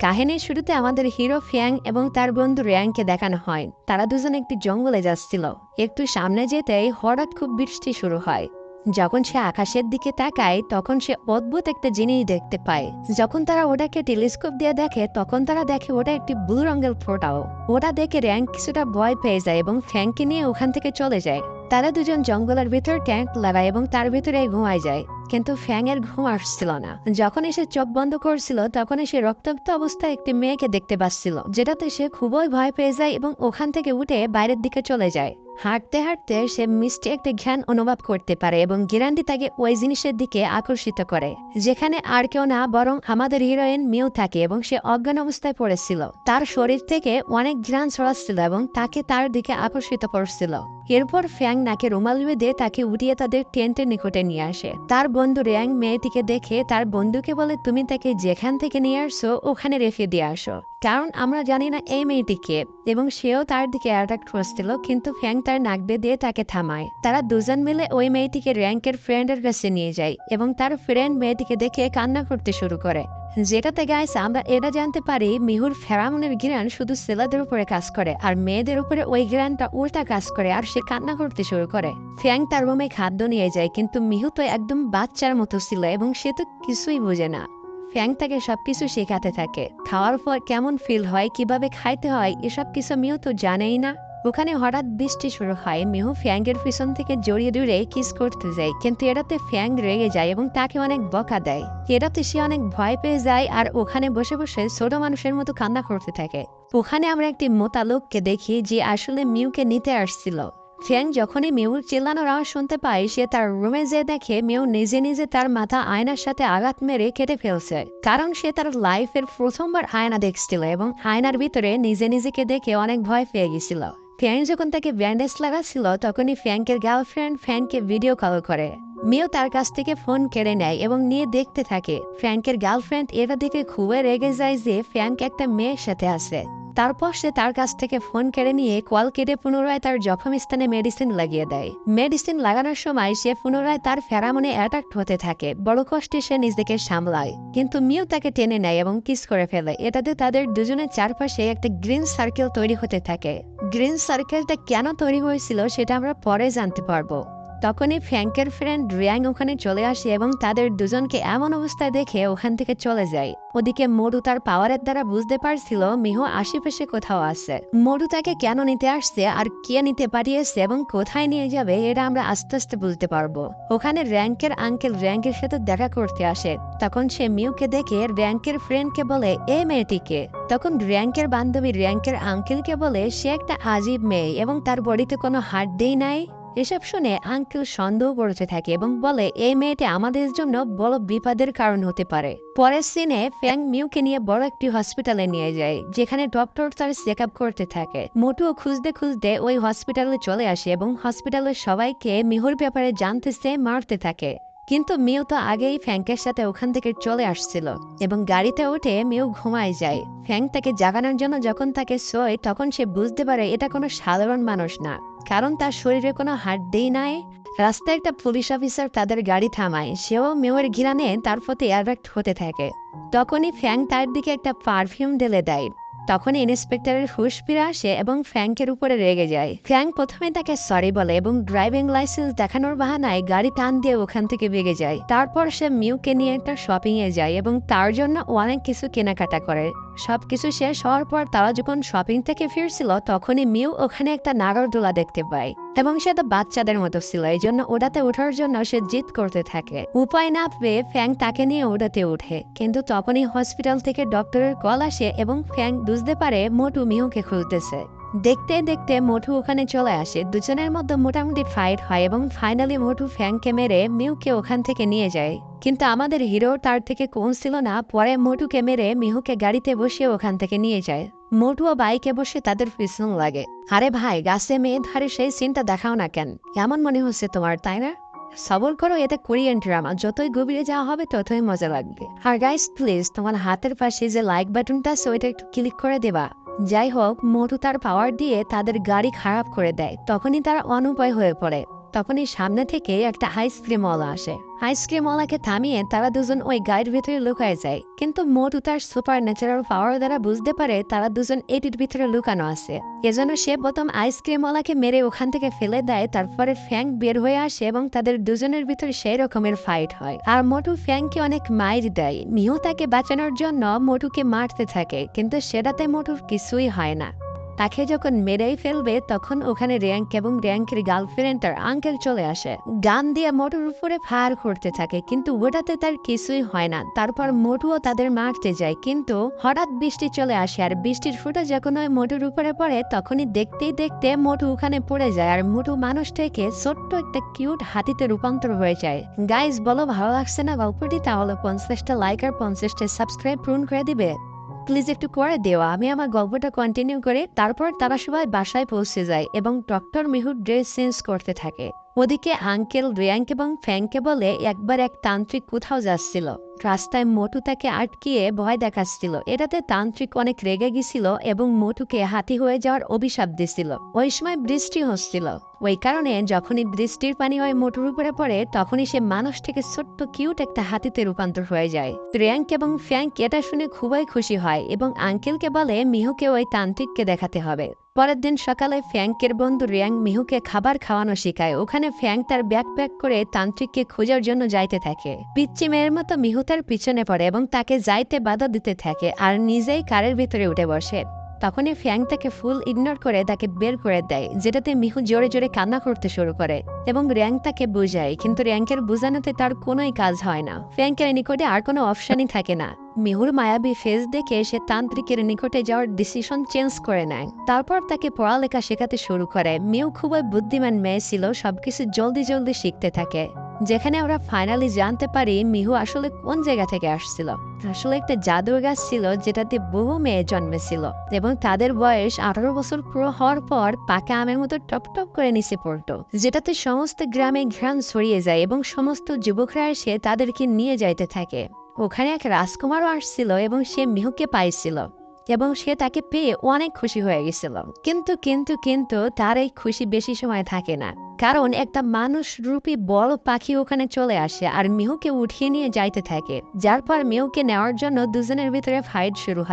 কাহিনীর শুরুতে আমাদের হিরো ফ্যাং এবং তার বন্ধু র্যাংকে দেখানো হয়। তারা দুজন একটি জঙ্গলে যাচ্ছিল। একটু সামনে যেতেই হঠাৎ খুব বৃষ্টি শুরু হয়। যখন সে আকাশের দিকে তাকায় তখন সে অদ্ভুত একটা জিনিস দেখতে পায়। যখন তারা ওটাকে টেলিস্কোপ দিয়ে দেখে তখন তারা দেখে ওটা একটি ব্লু রঙের ফোঁটাও। ওটা দেখে র্যাঙ্ক কিছুটা ভয় পেয়ে যায় এবং ফ্যাংকে নিয়ে ওখান থেকে চলে যায়। তারা দুজন জঙ্গলের ভিতর ট্যাঙ্ক লাগায় এবং তার ভিতরে ঘুমায় যায়। কিন্তু ফ্যাং এর ঘুম আসছিল না। যখন সে চোখ বন্ধ করছিল তখন সে রক্তাক্ত অবস্থায় একটি মেয়েকে দেখতে পাচ্ছিল, যেটাতে সে খুবই ভয় পেয়ে যায় এবং ওখান থেকে উঠে বাইরের দিকে চলে যায়। হাঁটতে হাঁটতে সে মিষ্টি একটা ঘ্রাণ অনুভব করতে পারে এবং ঘ্রাণটি তাকে ওই জিনিসের দিকে আকর্ষিত করে, যেখানে আর কেউ না বরং আমাদের হিরোইন মিউ থাকে এবং সে অজ্ঞান অবস্থায় পড়েছিল। তার শরীর থেকে অনেক ঘ্রাণ ছড়াচ্ছিল এবং তাকে তার দিকে আকর্ষিত করছিল। এরপর ফ্যাং নাকে রুমাল বেঁধে তাকে উঠিয়ে তাদের টেন্টের নিকটে নিয়ে আসে। তার বন্ধু র্যাং মেয়েটিকে দেখে তার বন্ধুকে বলে, তুমি তাকে যেখান থেকে নিয়ে আসছো ওখানে রেখে দিয়ে আসো, কারণ আমরা জানি না এই মেয়েটিকে। এবং সেও তার দিকে অ্যাট্রাক্ট করছিল, কিন্তু ফ্যাং তার নাক বেঁধে তাকে থামায়। তারা দুজন মিলে ওই মেয়েটিকে র্যাঙ্কের ফ্রেন্ডের কাছে নিয়ে যায় এবং তার ফ্রেন্ড মেয়েটিকে দেখে কান্না করতে শুরু করে। যেটাতে গাইস আমরা এটা জানতে পারি মিহুর ফেরামনের ঘ্রাণ শুধু ছেলেদের উপরে কাজ করে আর মেয়েদের উপরে ওই ঘ্রাণটা উল্টা কাজ করে, আর সে কান্না করতে শুরু করে। ফ্যাং তার রুমে খাদ্য নিয়ে যায়, কিন্তু মিহু তো একদম বাচ্চার মতো ছিল এবং সে তো কিছুই বোঝে না। ফ্যাং তাকে সবকিছু শেখাতে থাকে, খাওয়ার পর কেমন ফিল হয়, কিভাবে খাইতে হয়, এসব কিছু মিহু তো জানেই না। ওখানে হঠাৎ বৃষ্টি শুরু হয়। মিহু ফ্যাংয়ের পিছন থেকে জড়িয়ে দূরে কিস করতে যায়, কিন্তু এটাতে ফ্যাং রেগে যায় এবং তাকে অনেক বকা দেয়। এটাতে সে অনেক ভয় পেয়ে যায় আর ওখানে বসে বসে ছোট মানুষের মতো কান্না করতে থাকে। ওখানে আমরা একটি মোটা লোককে দেখি যে আসলে মিউকে নিতে আসছিল। ফ্যাং যখনই মিউর চিল্লানোর আওয়াজ শুনতে পায় সে তার রুমে যেয়ে দেখে মিউ নিজে নিজে তার মাথা আয়নার সাথে আঘাত মেরে কেটে ফেলছে, কারণ সে তার লাইফের প্রথমবার আয়না দেখছিল এবং আয়নার ভিতরে নিজে নিজেকে দেখে অনেক ভয় পেয়ে গেছিল। ফ্যাং যখন তাকে ব্যান্ডেজ লাগাচ্ছিল তখনই ফ্যাংকের গার্লফ্রেন্ড ফ্যাংকে ভিডিও কল করে। মিও তার কাছ থেকে ফোন কেড়ে নেয় এবং নিয়ে দেখতে থাকে। ফ্যাংকের গার্লফ্রেন্ড এটা দেখে খুবই রেগে যায় যে ফ্যাংক একটা মেয়ের সাথে আছে। তারপর সে তার কাছ থেকে ফোন কেড়ে নিয়ে কল কেটে পুনরায় তার জখম স্থানে মেডিসিন লাগিয়ে দেয়। মেডিসিন লাগানোর সময় সে পুনরায় তার ফেরামনে অ্যাটাক হতে থাকে। বড় কষ্টে সে নিজেকে সামলায়, কিন্তু মিও তাকে টেনে নেয় এবং কিস করে ফেলে। এটাতে তাদের দুজনের চারপাশে একটা গ্রিন সার্কেল তৈরি হতে থাকে। গ্রিন সার্কেলটা কেন তৈরি হয়েছিল সেটা আমরা পরে জানতে পারবো। তখনই ফ্যাংকের ফ্রেন্ড রিয়াং ওখানে চলে আসে এবং তাদের দুজনকে এমন অবস্থায় দেখে ওখান থেকে চলে যায়। ওদিকে মরু তার পাওয়ারের দ্বারা বুঝতে পারছিল মিহু আশেপাশে কোথাও আছে। মরু তাকে কেন নিতে আসছে আর কে নিতে পাঠিয়েছে এবং কোথায় নিয়ে যাবে এটা আমরা আস্তে আস্তে বুঝতে পারবো। ওখানে র্যাঙ্কের আঙ্কেল র্যাঙ্কের সাথে দেখা করতে আসে। তখন সে মিউকে দেখে র্যাঙ্কের ফ্রেন্ডকে বলে, এ মেয়েটিকে। তখন র্যাঙ্কের বান্ধবী র্যাঙ্কের আঙ্কেলকে বলে সে একটা আজীব মেয়ে এবং তার বডিতে কোনো হাড্ডিই নাই। এসব শুনে আঙ্কেল সন্দেহ করতে থাকে এবং বলে এই মেয়েটি আমাদের জন্য বড় বিপদের কারণ হতে পারে। পরের সিনে ফ্যাং মিউকে নিয়ে বড় একটি হসপিটালে নিয়ে যায়, যেখানে ডক্টর তার চেক আপ করতে থাকে। মোটুও খুঁজতে খুঁজতে ওই হসপিটালে চলে আসে এবং হসপিটালের সবাইকে মিহুর ব্যাপারে জানতে মারতে থাকে। কিন্তু মিউ তো আগেই ফ্যাংকের সাথে ওখান থেকে চলে আসছিল এবং গাড়িতে উঠে মিউ ঘুমায় যায়। ফ্যাং তাকে জাগানোর জন্য যখন তাকে শোয় তখন সে বুঝতে পারে এটা কোনো সাধারণ মানুষ না, কারণ তার শরীরে কোনো হাড্ডিই নাই। রাস্তায় একটা পুলিশ অফিসার তাদের গাড়ি থামায়। সেও মেয়ের ঘিরানে তার প্রতি অ্যাট্রাক্ট হতে থাকে। তখনই ফ্যাং তার দিকে একটা পারফিউম ঢেলে দেয়। তখনই ইন্সপেক্টরের হুঁশ ফিরে আসে এবং ফ্যাংকের উপরে রেগে যায়। ফ্যাং প্রথমে তাকে সরি বলে এবং ড্রাইভিং লাইসেন্স দেখানোর বাহানায় গাড়ি টান দিয়ে ওখান থেকে বেগে যায়। তারপর সে মিউকে নিয়ে একটা শপিং এ যায় এবং তার জন্য অনেক কিছু কেনাকাটা করে। সবকিছু শেষ হওয়ার পর তারা যখন শপিং থেকে ফিরছিল তখনই মিউ ওখানে একটা নাগরদোলা দেখতে পায় এবং সে তো বাচ্চাদের মতো ছিল, এই জন্য ওটাতে ওঠার জন্য সে জিদ করতে থাকে। উপায় না পেয়ে ফ্যাং তাকে নিয়ে ওটাতে ওঠে, কিন্তু তখনই হসপিটাল থেকে ডক্টরের কল আসে এবং ফ্যাং বুঝতে পারে মোটু মিহুকে খুঁজতেছে। দেখতে দেখতে মোটু ওখানে চলে আসে। দুজনের মধ্যে মোটামুটি ফাইট হয় এবং ফাইনালি মোটু ফ্যাংকে মেরে মিহুকে ওখান থেকে নিয়ে যায়। কিন্তু আমাদের হিরো তার থেকে কোন ছিল না, পরে মোটুকে মেরে মিহুকে গাড়িতে বসিয়ে ওখান থেকে নিয়ে যায়। মোটুও বাইকে বসে তাদের পিছন লাগে। আরে ভাই, গাছে মেয়ে ধারে সেই সিনটা দেখাও না কেন? কেমন মনে হচ্ছে তোমার, তাই না? সবর করো, এটা কোরিয়ান ড্রামা, যতই গভীরে যাওয়া হবে ততই মজা লাগবে। আর গাইস প্লিজ তোমার হাতের পাশে যে লাইক বাটনটা আছে ওইটা একটু ক্লিক করে দেবা। যাই হোক, মোটু তার পাওয়ার দিয়ে তাদের গাড়ি খারাপ করে দেয়। তখনই তারা অনুপায় হয়ে পড়ে। তখনই সামনে থেকে একটা আইসক্রিমওয়ালা আসে। আইসক্রিমওয়ালাকে থামিয়ে তারা দুজন ওই গাড়ির ভিতরে লুকায় যায়, কিন্তু মোটু তার সুপার ন্যাচারাল পাওয়ার দ্বারা বুঝতে পারে তারা দুজন এটির ভিতরে লুকানো আছে। এজন্য সে প্রথম আইসক্রিমওয়ালাকে মেরে ওখান থেকে ফেলে দেয়। তারপরে ফ্যাং বের হয়ে আসে এবং তাদের দুজনের ভিতরে সেই রকমের ফাইট হয়। আর মোটু ফ্যাংকে অনেক মাইর দেয়। মিহু তাকে বাঁচানোর জন্য মোটুকে মারতে থাকে, কিন্তু সেটাতে মোটুর কিছুই হয় না। তাকে যখন মেরেই ফেলবে তখন ওখানে র্যাঙ্ক এবং র্যাঙ্কের গার্লফ্রেন্ড তার আঙ্কেল চলে আসে। গান দিয়ে মোটুর উপরে ফায়ার করতে থাকে, কিন্তু ওটাতে তার কিছুই হয় না। তারপর মোটুও তাদের মারতে যায়, কিন্তু হঠাৎ বৃষ্টি চলে আসে আর বৃষ্টির ফোঁটা যখন ওই মোটুর উপরে পড়ে তখনই দেখতেই দেখতে মোটু ওখানে পড়ে যায় আর মোটু মানুষ থেকে ছোট্ট একটা কিউট হাতিতে রূপান্তর হয়ে যায়। গাইজ বলো, ভালো লাগছে না গল্পটি? তাহলে 50টা লাইক আর 50টা সাবস্ক্রাইব পূরণ করে দিবে। প্লিজ একটু করে দেওয়া। আমি আমার গল্পটা কন্টিনিউ করে তারপর তারা সবাই বাসায় পৌঁছে যায় এবং ডক্টর মিহুর ড্রেস চেঞ্জ করতে থাকে। ওদিকে আঙ্কেল রিয়াঙ্ক এবং ফ্যাংকে বলে একবার এক তান্ত্রিক কোথাও যাচ্ছিল। রাস্তায় মোটু তাকে আটকিয়ে ভয় দেখাচ্ছিল। এটাতে তান্ত্রিক অনেক রেগে গেছিল এবং মোটুকে হাতি হয়ে যাওয়ার অভিশাপ দিছিল। ওই সময় বৃষ্টি হচ্ছিল, ওই কারণে যখনই বৃষ্টির পানি ওই মোটুর উপরে পড়ে তখনই সে মানুষ থেকে ছোট্ট কিউট একটা হাতিতে রূপান্তর হয়ে যায়। রিয়াঙ্ক এবং ফ্যাংক এটা শুনে খুবই খুশি হয় এবং আঙ্কেলকে বলে মিহুকে ওই তান্ত্রিককে দেখাতে হবে। পরের দিন সকালে ফ্যাংকের বন্ধু রিয়াং মিহুকে খাবার খাওয়ানো শেখায়। ওখানে ফ্যাং তার ব্যাকপ্যাক করে তান্ত্রিককে খোঁজার জন্য যাইতে থাকে। পিচ্চি মেয়ের মতো মিহু তার পিছনে পড়ে এবং তাকে যাইতে বাধা দিতে থাকে আর নিজেই কারের ভিতরে উঠে বসে। তখনই ফ্যাং তাকে ফুল ইগনোর করে তাকে বের করে দেয়, যেটাতে মিহু জোরে জোরে কান্না করতে শুরু করে এবং র্যাং তাকে বুঝায়, কিন্তু র্যাঙ্কের বোঝানোতে তার কোনোই কাজ হয় না। ফ্যাংকের নিকটে আর কোনো অপশনই থাকে না। মিহুর মায়াবী ফেস দেখে সে তান্ত্রিকের নিকটে যাওয়ার ডিসিশন চেঞ্জ করে নেয়। তারপর তাকে পড়ালেখা শেখাতে শুরু করে। মিহু খুবই বুদ্ধিমান মেয়ে ছিল, সবকিছু জলদি জলদি শিখতে থাকে। যেখানে আমরা ফাইনালি জানতে পারি মিহু আসলে কোন জায়গা থেকে আসছিল। আসলে একটা জাদুর গাছ ছিল যেটাতে বহু মেয়ে জন্মেছিল এবং তাদের বয়স 18 বছর পুরো হওয়ার পর পাকা আমের মতো টপ টপ করে নিচে পড়তো, যেটাতে সমস্ত গ্রামে ঘ্রাণ ছড়িয়ে যায় এবং সমস্ত যুবকরা এসে তাদেরকে নিয়ে যাইতে থাকে। ওখানে এক রাজকুমারও আসছিল এবং সে মিহুকে পাইছিল এবং সে তাকে পেয়ে অনেক খুশি হয়ে গেছিল। কিন্তু কিন্তু কিন্তু তার এই খুশি বেশি সময় থাকে না, কারণ একটা মানুষ রূপী বড় পাখি ওখানে চলে আসে আর মিহুকে উঠিয়ে নিয়ে যাইতে থাকে, যার পর মিহুকে নেওয়ার জন্য দুজনের ভিতরে ফাইট শুরু হয়।